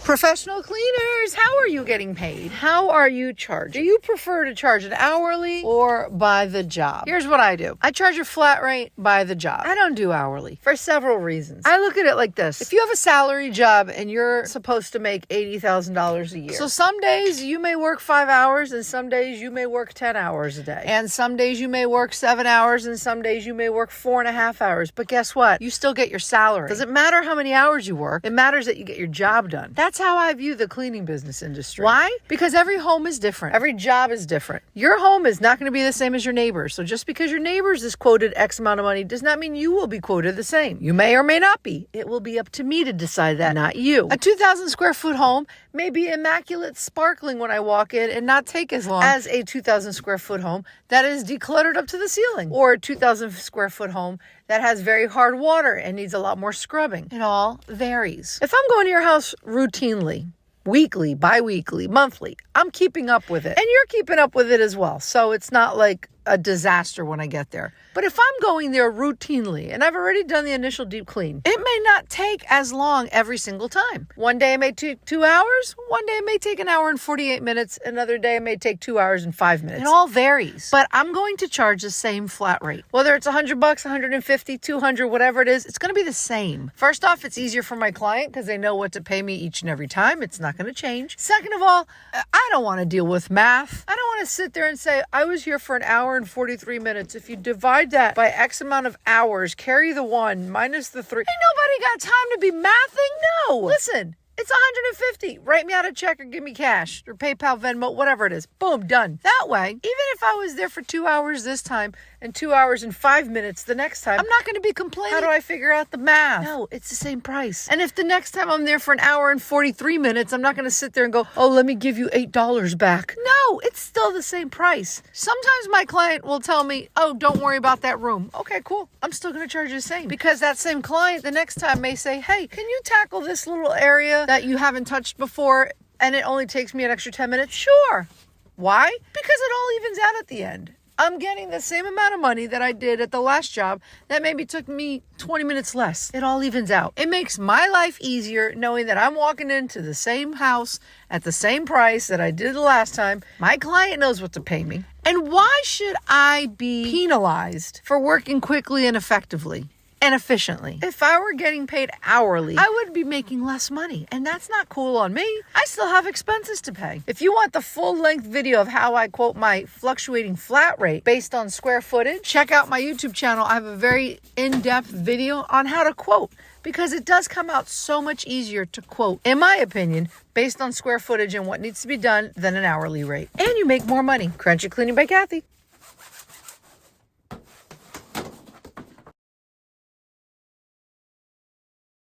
Professional cleaners, how are you getting paid? How are you charged? Do you prefer to charge it hourly or by the job? Here's what I do. I charge a flat rate by the job. I don't do hourly for several reasons. I look at it like this. If you have a salary job and you're supposed to make $80,000 a year, so some days you may work 5 hours and some days you may work 10 hours a day. And some days you may work 7 hours and some days you may work 4.5 hours. But guess what? You still get your salary. Doesn't matter how many hours you work. It matters that you get your job done. That's how I view the cleaning business industry. Why? Because every home is different. Every job is different. Your home is not going to be the same as your neighbor's. So just because your neighbor's is quoted X amount of money does not mean you will be quoted the same. You may or may not be. It will be up to me to decide that, not you. A 2,000 square foot home may be immaculate, sparkling when I walk in and not take as long as a 2,000 square foot home that is decluttered up to the ceiling, or a 2,000 square foot home that has very hard water and needs a lot more scrubbing. It all varies. If I'm going to your house routinely, weekly, bi-weekly, monthly, I'm keeping up with it. And you're keeping up with it as well. So it's not like a disaster when I get there. But if I'm going there routinely and I've already done the initial deep clean, it may not take as long every single time. One day it may take 2 hours. One day it may take 1 hour and 48 minutes. Another day it may take 2 hours and 5 minutes. It all varies. But I'm going to charge the same flat rate. Whether it's $100, $150, $200, whatever it is, it's going to be the same. First off, it's easier for my client because they know what to pay me each and every time. It's not going to change. Second of all, I don't want to deal with math. I don't want to sit there and say, I was here for 1 hour and 43 minutes. If you divide that by X amount of hours, carry the 1 minus the 3. Ain't nobody got time to be mathing. No. Listen, it's 150. Write me out a check or give me cash or PayPal, Venmo, whatever it is. Boom, done. That way, even if I was there for 2 hours this time and 2 hours and 5 minutes the next time, I'm not going to be complaining. How do I figure out the math? No, it's the same price. And if the next time I'm there for 1 hour and 43 minutes, I'm not going to sit there and go, oh, let me give you $8 back. No, it's still the same price. Sometimes my client will tell me, oh, don't worry about that room. Okay, cool. I'm still going to charge you the same. Because that same client the next time may say, hey, can you tackle this little area that you haven't touched before and it only takes me an extra 10 minutes? Sure. Why? Because it all evens out at the end. I'm getting the same amount of money that I did at the last job that maybe took me 20 minutes less. It all evens out. It makes my life easier knowing that I'm walking into the same house at the same price that I did the last time. My client knows what to pay me. And why should I be penalized for working quickly and effectively and efficiently? If I were getting paid hourly, I would be making less money, and that's not cool on me. I still have expenses to pay. If you want the full-length video of how I quote my fluctuating flat rate based on square footage, check out my YouTube channel. I have a very in-depth video on how to quote, because it does come out so much easier to quote, in my opinion, based on square footage and what needs to be done than an hourly rate. And you make more money. Crunchy Cleaning by Kathy.